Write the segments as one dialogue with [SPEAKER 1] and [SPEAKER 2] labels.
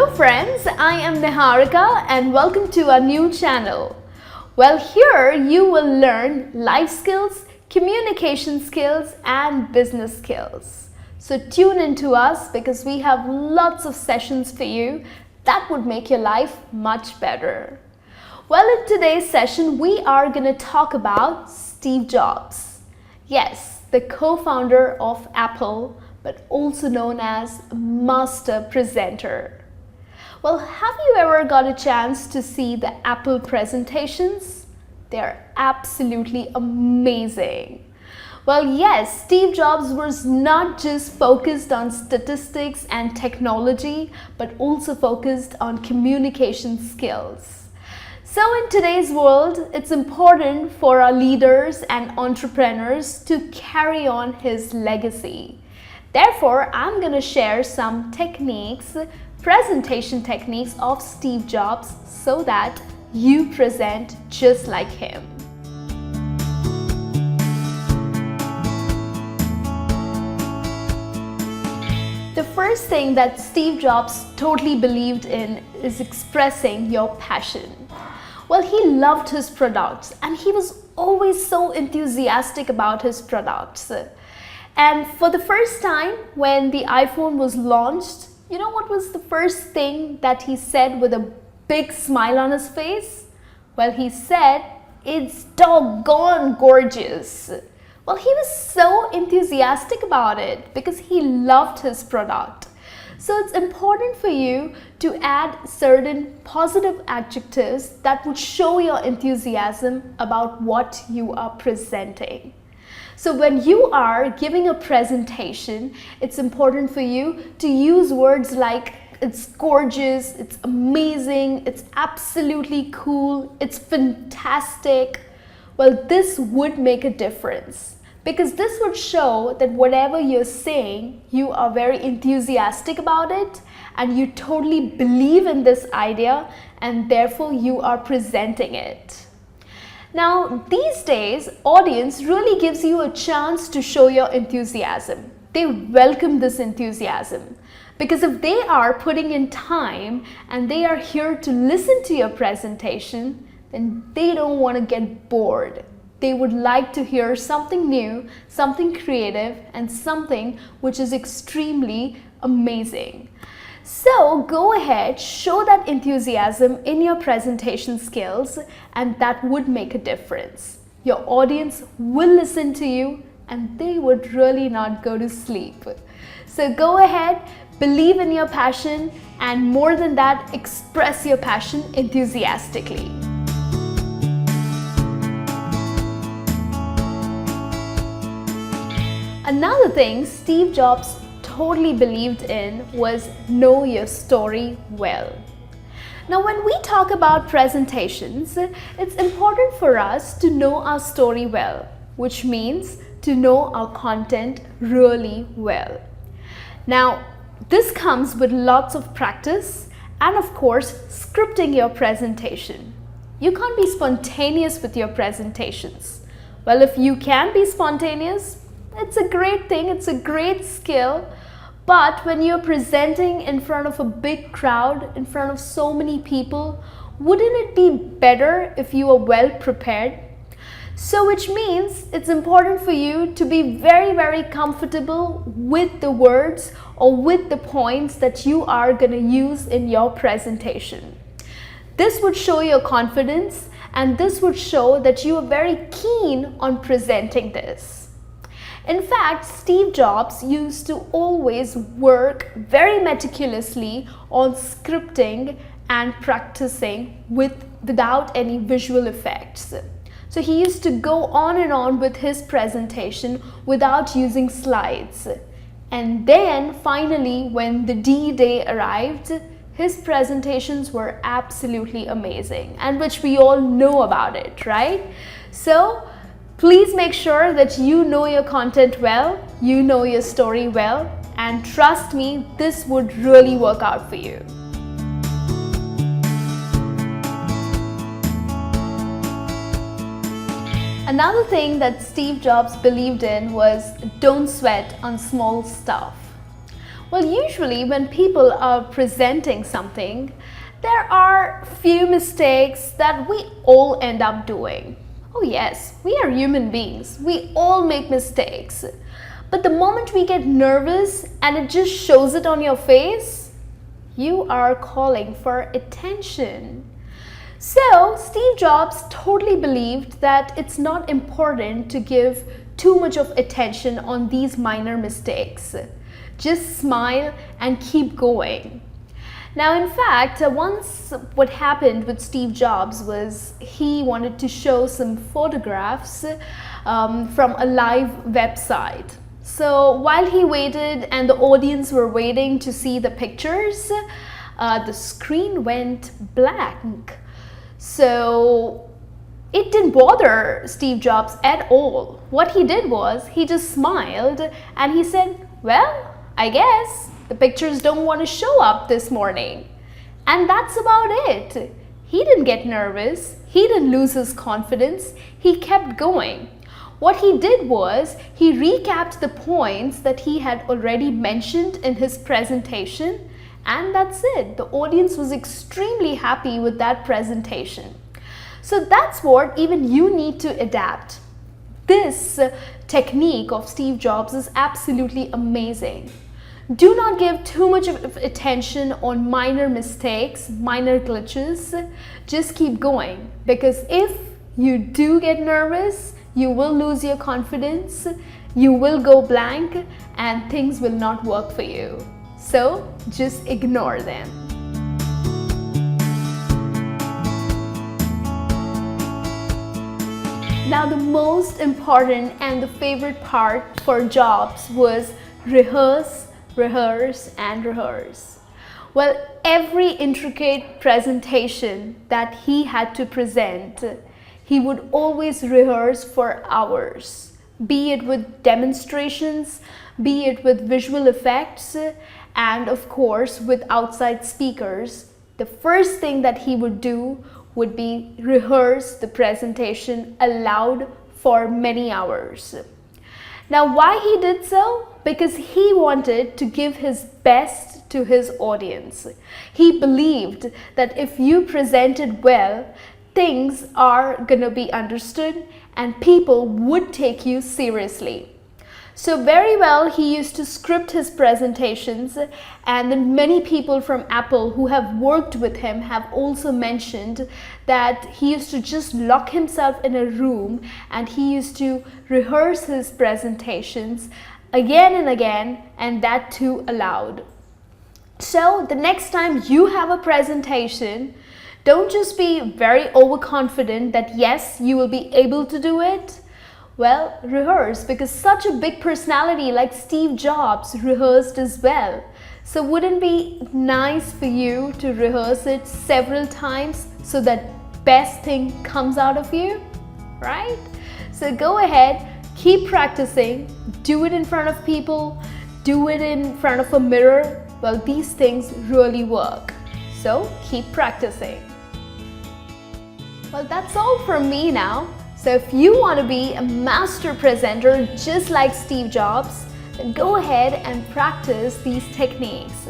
[SPEAKER 1] Hello friends, I am Niharika and welcome to our new channel. Well, here you will learn life skills, communication skills and business skills. So tune in to us because we have lots of sessions for you that would make your life much better. Well, in today's session, we are going to talk about Steve Jobs. Yes, the co-founder of Apple, but also known as master presenter. Well, have you ever got a chance to see the Apple presentations? They're absolutely amazing. Well, yes, Steve Jobs was not just focused on statistics and technology, but also focused on communication skills. So in today's world, it's important for our leaders and entrepreneurs to carry on his legacy. Therefore, I'm going to share some techniques, presentation techniques of Steve Jobs so that you present just like him. The first thing that Steve Jobs totally believed in is expressing your passion. Well, he loved his products and he was always so enthusiastic about his products. And for the first time when the iPhone was launched, you know what was the first thing that he said with a big smile on his face? Well, he said, "It's doggone gorgeous." Well, he was so enthusiastic about it because he loved his product. So it's important for you to add certain positive adjectives that would show your enthusiasm about what you are presenting. So when you are giving a presentation, it's important for you to use words like it's gorgeous, it's amazing, it's absolutely cool, it's fantastic. Well, this would make a difference because this would show that whatever you're saying, you are very enthusiastic about it and you totally believe in this idea and therefore you are presenting it. Now, these days, audience really gives you a chance to show your enthusiasm. They welcome this enthusiasm because if they are putting in time and they are here to listen to your presentation, then they don't want to get bored. They would like to hear something new, something creative, and something which is extremely amazing. So go ahead, show that enthusiasm in your presentation skills and that would make a difference. Your audience will listen to you and they would really not go to sleep. So go ahead, believe in your passion and more than that, express your passion enthusiastically. Another thing Steve Jobs totally believed in was know your story well. Now, when we talk about presentations, it's important for us to know our story well, which means to know our content really well. Now, this comes with lots of practice and of course, scripting your presentation. You can't be spontaneous with your presentations. Well, if you can be spontaneous, it's a great thing, it's a great skill. But when you're presenting in front of a big crowd, in front of so many people, wouldn't it be better if you are well prepared? So which means it's important for you to be very comfortable with the words or with the points that you are going to use in your presentation. This would show your confidence and this would show that you are very keen on presenting this. In fact, Steve Jobs used to always work very meticulously on scripting and practicing without any visual effects. So he used to go on and on with his presentation without using slides. And then finally, when the D-Day arrived, his presentations were absolutely amazing and which we all know about it, right? So, please make sure that you know your content well, you know your story well, and trust me, this would really work out for you. Another thing that Steve Jobs believed in was don't sweat on small stuff. Well, usually when people are presenting something, there are few mistakes that we all end up doing. Oh yes, we are human beings. We all make mistakes. But the moment we get nervous and it just shows it on your face, you are calling for attention. So, Steve Jobs totally believed that it's not important to give too much of attention on these minor mistakes. Just smile and keep going. Now, in fact, once what happened with Steve Jobs was he wanted to show some photographs from a live website. So while he waited and the audience were waiting to see the pictures, the screen went blank. So it didn't bother Steve Jobs at all. What he did was he just smiled and he said, well, I guess the pictures don't want to show up this morning. And that's about it. He didn't get nervous. He didn't lose his confidence. He kept going. What he did was he recapped the points that he had already mentioned in his presentation, and that's it. The audience was extremely happy with that presentation. So that's what even you need to adapt. This technique of Steve Jobs is absolutely amazing. Do not give too much of attention on minor mistakes, minor glitches. Just keep going, because if you do get nervous, you will lose your confidence, you will go blank, and things will not work for you. So just ignore them. Now, the most important and the favorite part for Jobs was rehearse, rehearse, and rehearse. Well, every intricate presentation that he had to present, he would always rehearse for hours, be it with demonstrations, be it with visual effects, and of course with outside speakers. The first thing that he would do would be rehearse the presentation aloud for many hours. Now, why he did so? Because he wanted to give his best to his audience. He believed that if you presented well, things are gonna be understood and people would take you seriously. So very well, he used to script his presentations, and then many people from Apple who have worked with him have also mentioned that he used to just lock himself in a room and he used to rehearse his presentations again and again, and that too aloud. So the next time you have a presentation, don't just be very overconfident that yes, you will be able to do it. Well, rehearse, because such a big personality like Steve Jobs rehearsed as well. So wouldn't it be nice for you to rehearse it several times so that best thing comes out of you, right? So go ahead, keep practicing, do it in front of people, do it in front of a mirror. Well, these things really work. So keep practicing. Well, that's all from me now. So if you want to be a master presenter just like Steve Jobs, then go ahead and practice these techniques.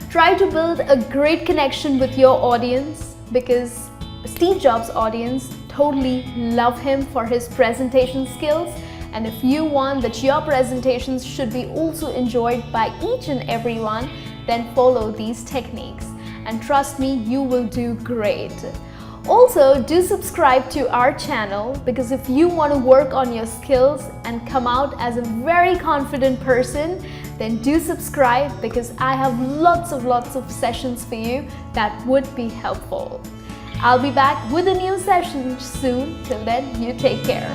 [SPEAKER 1] Try to build a great connection with your audience, because Steve Jobs' audience totally love him for his presentation skills. And if you want that your presentations should be also enjoyed by each and everyone, then follow these techniques. And trust me, you will do great. Also, do subscribe to our channel, because if you want to work on your skills and come out as a very confident person, then do subscribe, because I have lots of sessions for you that would be helpful. I'll be back with a new session soon. Till then, you take care.